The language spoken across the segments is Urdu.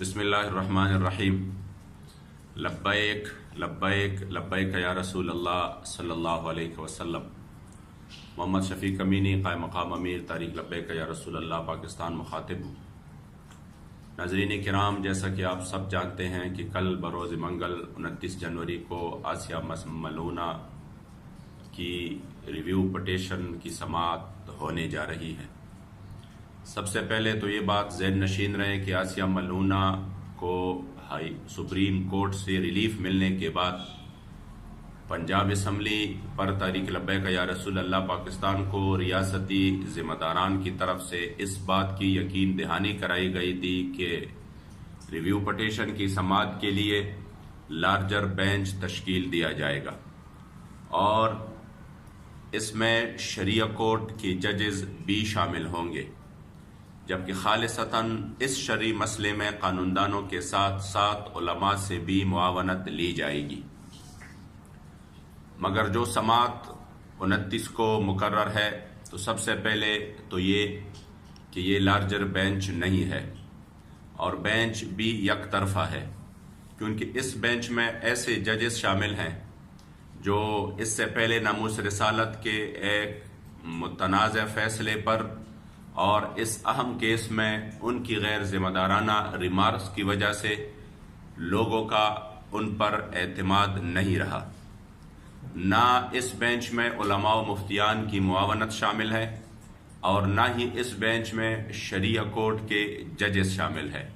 بسم اللہ الرحمن الرحیم۔ لبیک لبیک لبیک یا رسول اللہ صلی اللہ علیہ وسلم۔ محمد شفیق امینی، قائم مقام امیر تاریخ لبیک یا رسول اللہ، پاکستان مخاطب ہوں۔ ناظرین کرام، جیسا کہ آپ سب جانتے ہیں کہ کل بروز منگل 29 جنوری کو آسیہ ملونہ کی ریویو پٹیشن کی سماعت ہونے جا رہی ہے۔ سب سے پہلے تو یہ بات ذہن نشین رہے کہ آسیہ ملونہ کو سپریم کورٹ سے ریلیف ملنے کے بعد پنجاب اسمبلی پر تحریک لبیک یا رسول اللہ پاکستان کو ریاستی ذمہ داران کی طرف سے اس بات کی یقین دہانی کرائی گئی تھی کہ ریویو پٹیشن کی سماعت کے لیے لارجر بینچ تشکیل دیا جائے گا اور اس میں شریعہ کورٹ کے ججز بھی شامل ہوں گے، جبکہ خالصتاً اس شرعی مسئلے میں قانوندانوں کے ساتھ ساتھ علماء سے بھی معاونت لی جائے گی۔ مگر جو سماعت 29 کو مقرر ہے تو سب سے پہلے تو یہ کہ یہ لارجر بینچ نہیں ہے اور بینچ بھی یک طرفہ ہے، کیونکہ اس بینچ میں ایسے ججز شامل ہیں جو اس سے پہلے ناموس رسالت کے ایک متنازع فیصلے پر اور اس اہم کیس میں ان کی غیر ذمہ دارانہ ریمارکس کی وجہ سے لوگوں کا ان پر اعتماد نہیں رہا۔ نہ اس بینچ میں علماء و مفتیان کی معاونت شامل ہے اور نہ ہی اس بینچ میں شریعہ کورٹ کے ججز شامل ہے۔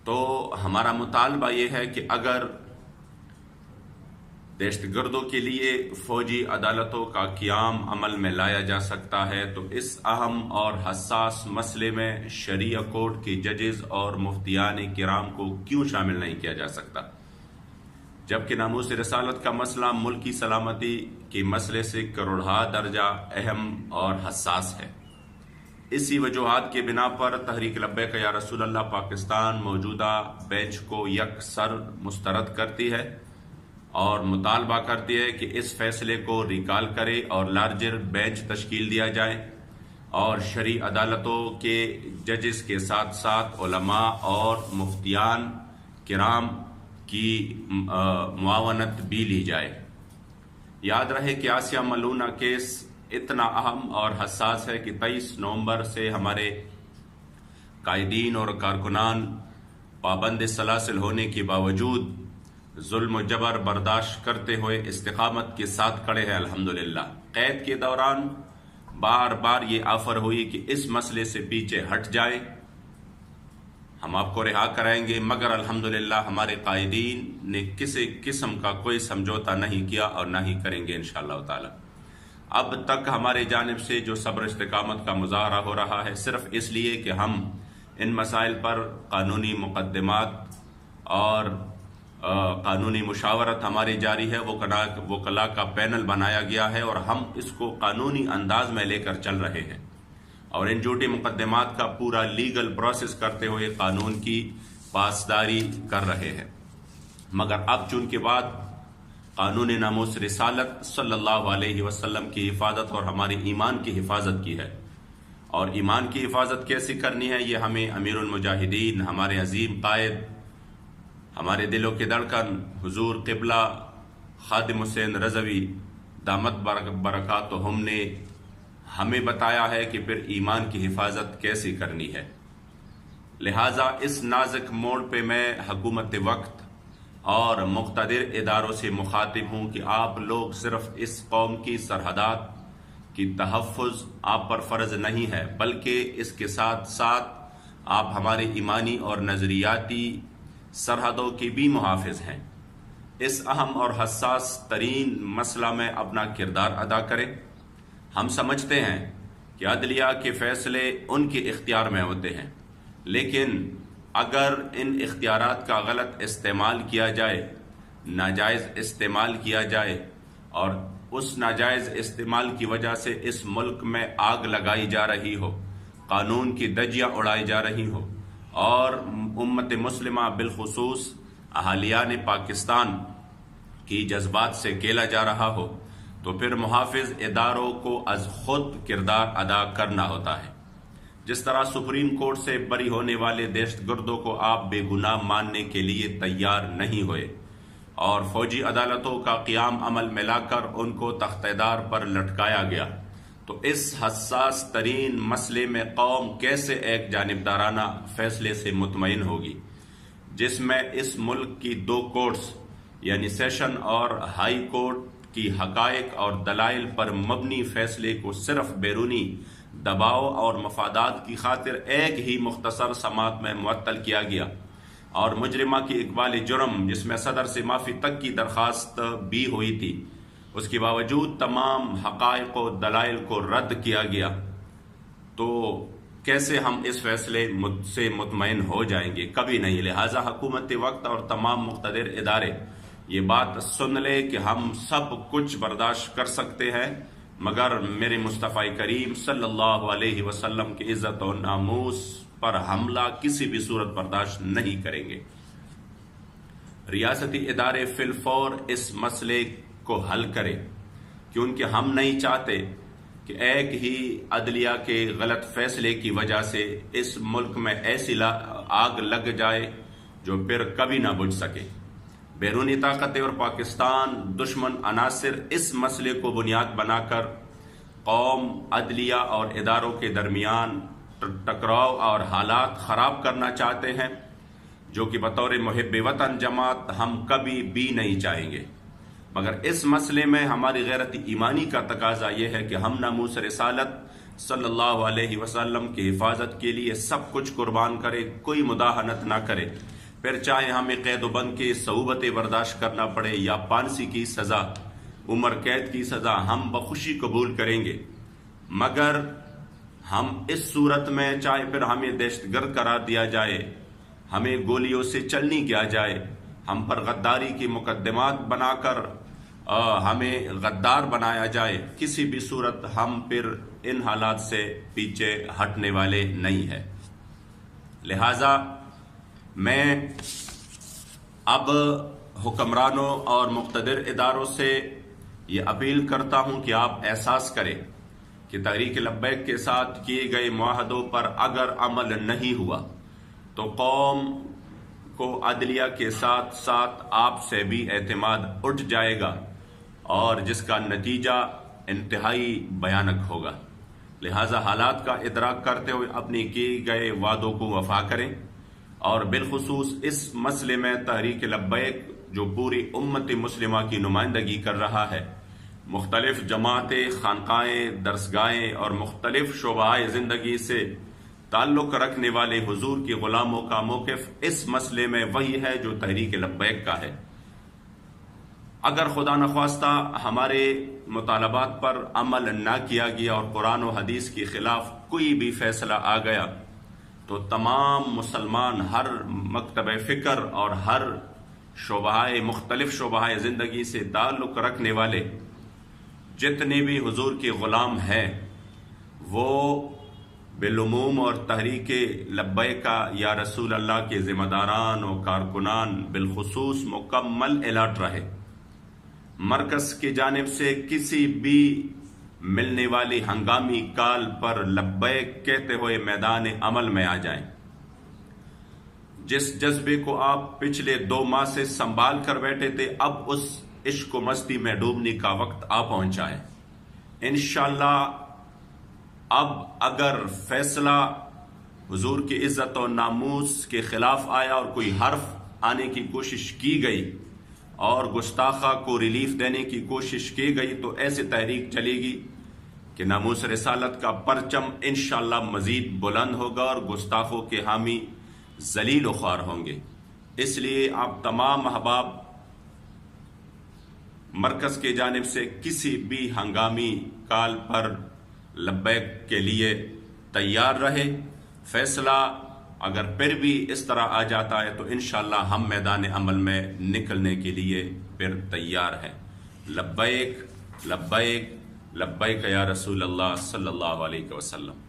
تو ہمارا مطالبہ یہ ہے کہ اگر دہشت گردوں کے لیے فوجی عدالتوں کا قیام عمل میں لایا جا سکتا ہے تو اس اہم اور حساس مسئلے میں شریعہ کورٹ کے ججز اور مفتیان کرام کو کیوں شامل نہیں کیا جا سکتا، جبکہ ناموس رسالت کا مسئلہ ملکی سلامتی کے مسئلے سے کروڑہا درجہ اہم اور حساس ہے۔ اسی وجوہات کے بنا پر تحریک لبیک یا رسول اللہ پاکستان موجودہ بینچ کو یک سر مسترد کرتی ہے اور مطالبہ کرتی ہے کہ اس فیصلے کو ریکال کرے اور لارجر بینچ تشکیل دیا جائے اور شرعی عدالتوں کے ججز کے ساتھ ساتھ علماء اور مفتیان کرام کی معاونت بھی لی جائے۔ یاد رہے کہ آسیہ ملونہ کیس اتنا اہم اور حساس ہے کہ 23 نومبر سے ہمارے قائدین اور کارکنان پابند سلاسل ہونے کے باوجود ظلم و جبر برداشت کرتے ہوئے استقامت کے ساتھ کھڑے ہیں۔ الحمدللہ قید کے دوران بار بار یہ آفر ہوئی کہ اس مسئلے سے پیچھے ہٹ جائیں، ہم آپ کو رہا کرائیں گے، مگر الحمدللہ ہمارے قائدین نے کسی قسم کا کوئی سمجھوتا نہیں کیا اور نہ ہی کریں گے انشاءاللہ تعالی۔ اب تک ہمارے جانب سے جو صبر استقامت کا مظاہرہ ہو رہا ہے صرف اس لیے کہ ہم ان مسائل پر قانونی مقدمات اور قانونی مشاورت ہماری جاری ہے، وکلاء کا پینل بنایا گیا ہے اور ہم اس کو قانونی انداز میں لے کر چل رہے ہیں اور ان جھوٹی مقدمات کا پورا لیگل پروسیس کرتے ہوئے قانون کی پاسداری کر رہے ہیں۔ مگر اب چونکہ بات قانون ناموس رسالت صلی اللہ علیہ وسلم کی حفاظت اور ہماری ایمان کی حفاظت کی ہے، اور ایمان کی حفاظت کیسے کرنی ہے یہ ہمیں امیر المجاہدین، ہمارے عظیم قائد، ہمارے دلوں کے دھڑکن حضور قبلہ خادم حسین رضوی دامت برکاتہم نے ہمیں بتایا ہے کہ پھر ایمان کی حفاظت کیسی کرنی ہے۔ لہٰذا اس نازک موڑ پہ میں حکومت وقت اور مقتدر اداروں سے مخاطب ہوں کہ آپ لوگ صرف اس قوم کی سرحدات کی تحفظ آپ پر فرض نہیں ہے، بلکہ اس کے ساتھ ساتھ آپ ہمارے ایمانی اور نظریاتی سرحدوں کی بھی محافظ ہیں۔ اس اہم اور حساس ترین مسئلہ میں اپنا کردار ادا کریں۔ ہم سمجھتے ہیں کہ عدلیہ کے فیصلے ان کے اختیار میں ہوتے ہیں، لیکن اگر ان اختیارات کا غلط استعمال کیا جائے، ناجائز استعمال کیا جائے اور اس ناجائز استعمال کی وجہ سے اس ملک میں آگ لگائی جا رہی ہو، قانون کی دھجیاں اڑائی جا رہی ہو اور امت مسلمہ بالخصوص اہالیان پاکستان کی جذبات سے کھیلا جا رہا ہو، تو پھر محافظ اداروں کو از خود کردار ادا کرنا ہوتا ہے۔ جس طرح سپریم کورٹ سے بری ہونے والے دہشت گردوں کو آپ بے گناہ ماننے کے لیے تیار نہیں ہوئے اور فوجی عدالتوں کا قیام عمل میں لا کر ان کو تختہ دار پر لٹکایا گیا، تو اس حساس ترین مسئلے میں قوم کیسے ایک جانبدارانہ فیصلے سے مطمئن ہوگی جس میں اس ملک کی دو کورٹس یعنی سیشن اور ہائی کورٹ کی حقائق اور دلائل پر مبنی فیصلے کو صرف بیرونی دباؤ اور مفادات کی خاطر ایک ہی مختصر سماعت میں معطل کیا گیا، اور مجرمہ کی اقبال جرم جس میں صدر سے معافی تک کی درخواست بھی ہوئی تھی، اس کے باوجود تمام حقائق و دلائل کو رد کیا گیا، تو کیسے ہم اس فیصلے سے مطمئن ہو جائیں گے؟ کبھی نہیں۔ لہٰذا حکومت وقت اور تمام مقتدر ادارے یہ بات سن لے کہ ہم سب کچھ برداشت کر سکتے ہیں مگر میرے مصطفی کریم صلی اللہ علیہ وسلم کی عزت و ناموس پر حملہ کسی بھی صورت برداشت نہیں کریں گے۔ ریاستی ادارے فی الفور اس مسئلے کو حل کرے کیونکہ ہم نہیں چاہتے کہ ایک ہی عدلیہ کے غلط فیصلے کی وجہ سے اس ملک میں ایسی آگ لگ جائے جو پھر کبھی نہ بجھ سکے۔ بیرونی طاقتیں اور پاکستان دشمن عناصر اس مسئلے کو بنیاد بنا کر قوم، عدلیہ اور اداروں کے درمیان ٹکراؤ اور حالات خراب کرنا چاہتے ہیں، جو کہ بطور محب وطن جماعت ہم کبھی بھی نہیں چاہیں گے، مگر اس مسئلے میں ہماری غیرت ایمانی کا تقاضا یہ ہے کہ ہم ناموس رسالت صلی اللہ علیہ وسلم کی حفاظت کے لیے سب کچھ قربان کرے، کوئی مداہنت نہ کرے، پھر چاہے ہمیں قید و بند کی صعوبتیں برداشت کرنا پڑے یا پھانسی کی سزا، عمر قید کی سزا، ہم بخوشی قبول کریں گے، مگر ہم اس صورت میں چاہے پھر ہمیں دہشت گرد قرار دیا جائے، ہمیں گولیوں سے چلنی کیا جائے، ہم پر غداری کی مقدمات بنا کر ہمیں غدار بنایا جائے، کسی بھی صورت ہم پھر ان حالات سے پیچھے ہٹنے والے نہیں ہیں۔ لہٰذا میں اب حکمرانوں اور مقتدر اداروں سے یہ اپیل کرتا ہوں کہ آپ احساس کریں کہ تحریک لبیک کے ساتھ کیے گئے معاہدوں پر اگر عمل نہیں ہوا تو قوم کو عدلیہ کے ساتھ ساتھ آپ سے بھی اعتماد اٹھ جائے گا اور جس کا نتیجہ انتہائی بھیانک ہوگا۔ لہٰذا حالات کا ادراک کرتے ہوئے اپنے کیے گئے وعدوں کو وفا کریں، اور بالخصوص اس مسئلے میں تحریک لبیک جو پوری امت مسلمہ کی نمائندگی کر رہا ہے، مختلف جماعتیں، خانقاہیں، درسگاہیں اور مختلف شعبۂ زندگی سے تعلق رکھنے والے حضور کے غلاموں کا موقف اس مسئلے میں وہی ہے جو تحریک لبیک کا ہے۔ اگر خدا نخواستہ ہمارے مطالبات پر عمل نہ کیا گیا اور قرآن و حدیث کے خلاف کوئی بھی فیصلہ آ گیا تو تمام مسلمان ہر مکتب فکر اور ہر مختلف شعبۂ زندگی سے تعلق رکھنے والے جتنے بھی حضور کے غلام ہیں وہ بالعموم اور تحریک لبیک یا رسول اللہ کے ذمہ داران و کارکنان بالخصوص مکمل الرٹ رہے، مرکز کی جانب سے کسی بھی ملنے والی ہنگامی کال پر لبیک کہتے ہوئے میدان عمل میں آ جائیں۔ جس جذبے کو آپ پچھلے 2 ماہ سے سنبھال کر بیٹھے تھے، اب اس عشق و مستی میں ڈوبنے کا وقت آ پہنچا ہے۔ انشاءاللہ اب اگر فیصلہ حضور کی عزت و ناموس کے خلاف آیا اور کوئی حرف آنے کی کوشش کی گئی اور گستاخہ کو ریلیف دینے کی کوشش کی گئی تو ایسی تحریک چلے گی کہ ناموس رسالت کا پرچم انشاءاللہ مزید بلند ہوگا اور گستاخوں کے حامی ذلیل و خوار ہوں گے۔ اس لیے آپ تمام احباب مرکز کی جانب سے کسی بھی ہنگامی کال پر لبیک کے لیے تیار رہے۔ فیصلہ اگر پھر بھی اس طرح آ جاتا ہے تو انشاءاللہ ہم میدان عمل میں نکلنے کے لیے پھر تیار ہیں۔ لبیک لبیک لبیک یا رسول اللہ صلی اللہ علیہ وسلم۔